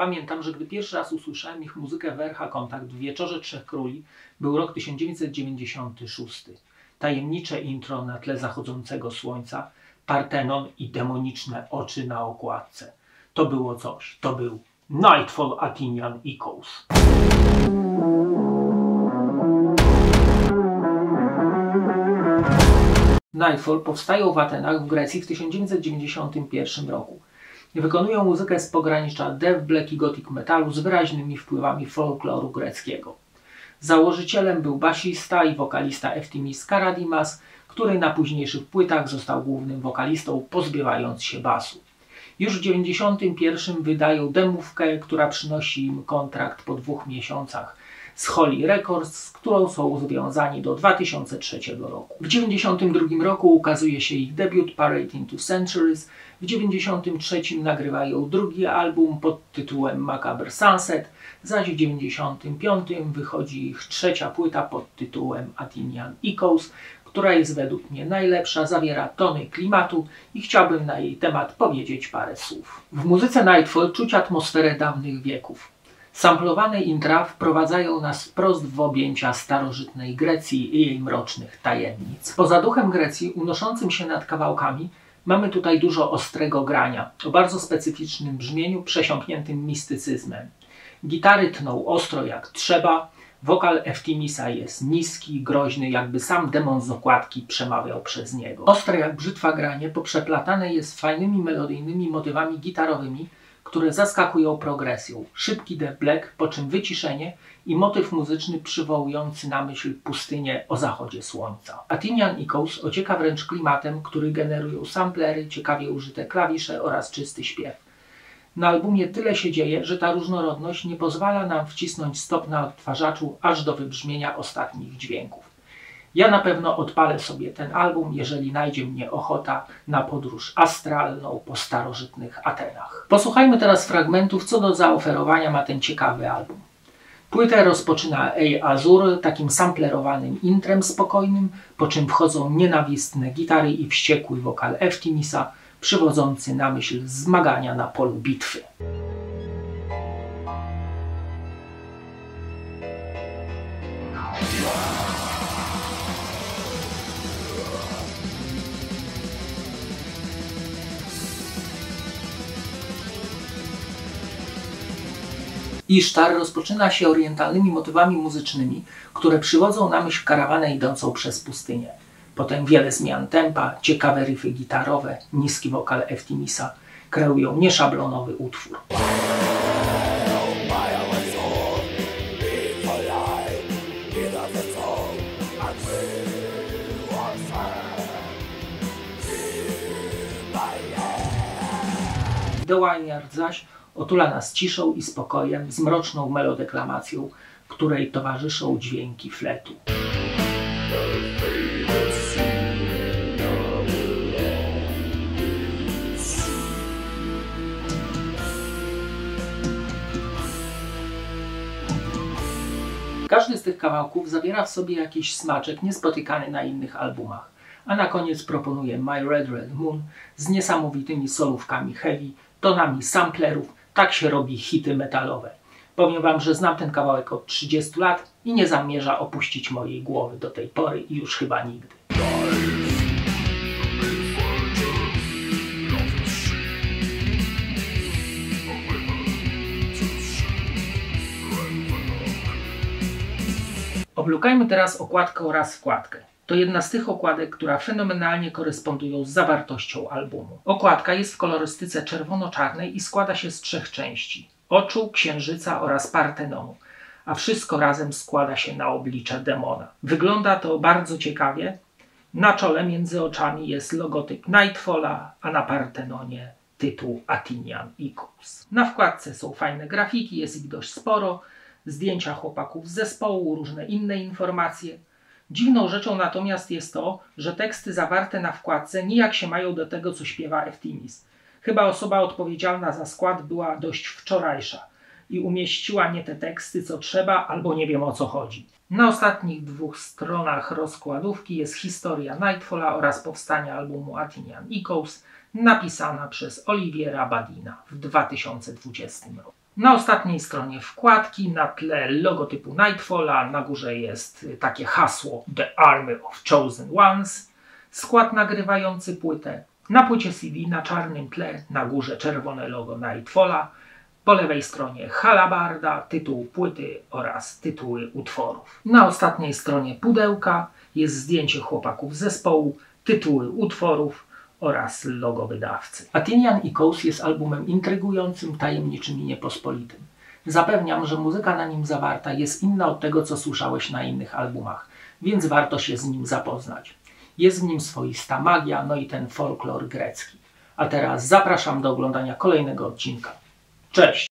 Pamiętam, że gdy pierwszy raz usłyszałem ich muzykę w RH Kontakt w Wieczorze Trzech Króli, był rok 1996. Tajemnicze intro na tle zachodzącego słońca, Partenon i demoniczne oczy na okładce. To było coś. To był Nightfall Athenian Echoes. Nightfall powstają w Atenach w Grecji w 1991 roku. Wykonują muzykę z pogranicza death, black i gothic metalu z wyraźnymi wpływami folkloru greckiego. Założycielem był basista i wokalista Eftimis Karadimas, który na późniejszych płytach został głównym wokalistą, pozbywając się basu. Już w 1991 wydają demówkę, która przynosi im kontrakt po 2 miesiącach z Holy Records, z którą są związani do 2003 roku. W 1992 roku ukazuje się ich debiut Parade into Centuries, w 1993 nagrywają drugi album pod tytułem Macabre Sunset, zaś w 1995 wychodzi ich trzecia płyta pod tytułem Athenian Echoes, która jest według mnie najlepsza, zawiera tony klimatu i chciałbym na jej temat powiedzieć parę słów. W muzyce Nightfall czuć atmosferę dawnych wieków. Samplowane intra wprowadzają nas wprost w objęcia starożytnej Grecji i jej mrocznych tajemnic. Poza duchem Grecji unoszącym się nad kawałkami mamy tutaj dużo ostrego grania, o bardzo specyficznym brzmieniu przesiąkniętym mistycyzmem. Gitary tną ostro jak trzeba, wokal Eftimisa jest niski, groźny, jakby sam demon z okładki przemawiał przez niego. Ostre jak brzytwa granie poprzeplatane jest fajnymi melodyjnymi motywami gitarowymi, które zaskakują progresją. Szybki death black, po czym wyciszenie i motyw muzyczny przywołujący na myśl pustynię o zachodzie słońca. Athenian Echoes ocieka wręcz klimatem, który generują samplery, ciekawie użyte klawisze oraz czysty śpiew. Na albumie tyle się dzieje, że ta różnorodność nie pozwala nam wcisnąć stop na odtwarzaczu aż do wybrzmienia ostatnich dźwięków. Ja na pewno odpalę sobie ten album, jeżeli najdzie mnie ochota na podróż astralną po starożytnych Atenach. Posłuchajmy teraz fragmentów, co do zaoferowania ma ten ciekawy album. Płytę rozpoczyna Azur takim samplerowanym intrem spokojnym, po czym wchodzą nienawistne gitary i wściekły wokal Eftimisa, przywodzący na myśl zmagania na polu bitwy. Isztar rozpoczyna się orientalnymi motywami muzycznymi, które przywodzą na myśl karawanę idącą przez pustynię. Potem wiele zmian tempa, ciekawe riffy gitarowe, niski wokal Eftimisa kreują nieszablonowy utwór. The Vineyard zaś otula nas ciszą i spokojem z mroczną melodeklamacją, której towarzyszą dźwięki fletu. Każdy z tych kawałków zawiera w sobie jakiś smaczek niespotykany na innych albumach. A na koniec proponuję My Red Red Moon z niesamowitymi solówkami heavy, tonami samplerów. Tak się robi hity metalowe. Powiem wam, że znam ten kawałek od 30 lat i nie zamierza opuścić mojej głowy do tej pory i już chyba nigdy. Oblukajmy teraz okładkę oraz wkładkę. To jedna z tych okładek, która fenomenalnie korespondują z zawartością albumu. Okładka jest w kolorystyce czerwono-czarnej i składa się z 3 części: oczu, księżyca oraz Partenonu, a wszystko razem składa się na oblicze demona. Wygląda to bardzo ciekawie. Na czole między oczami jest logotyp Nightfalla, a na Partenonie tytuł Athenian Echoes. Na wkładce są fajne grafiki, jest ich dość sporo, zdjęcia chłopaków z zespołu, różne inne informacje. Dziwną rzeczą natomiast jest to, że teksty zawarte na wkładce nijak się mają do tego, co śpiewa Eftimis. Chyba osoba odpowiedzialna za skład była dość wczorajsza i umieściła nie te teksty, co trzeba, albo nie wiem, o co chodzi. Na ostatnich 2 stronach rozkładówki jest historia Nightfalla oraz powstania albumu Athenian Echoes, napisana przez Oliviera Badina w 2020 roku. Na ostatniej stronie wkładki, na tle logotypu Nightfalla, na górze jest takie hasło The Army of Chosen Ones, skład nagrywający płytę. Na płycie CD na czarnym tle, na górze czerwone logo Nightfalla, po lewej stronie halabarda, tytuł płyty oraz tytuły utworów. Na ostatniej stronie pudełka jest zdjęcie chłopaków z zespołu, tytuły utworów oraz logo wydawcy. Athenian Echoes jest albumem intrygującym, tajemniczym i niepospolitym. Zapewniam, że muzyka na nim zawarta jest inna od tego, co słyszałeś na innych albumach, więc warto się z nim zapoznać. Jest w nim swoista magia, no i ten folklor grecki. A teraz zapraszam do oglądania kolejnego odcinka. Cześć!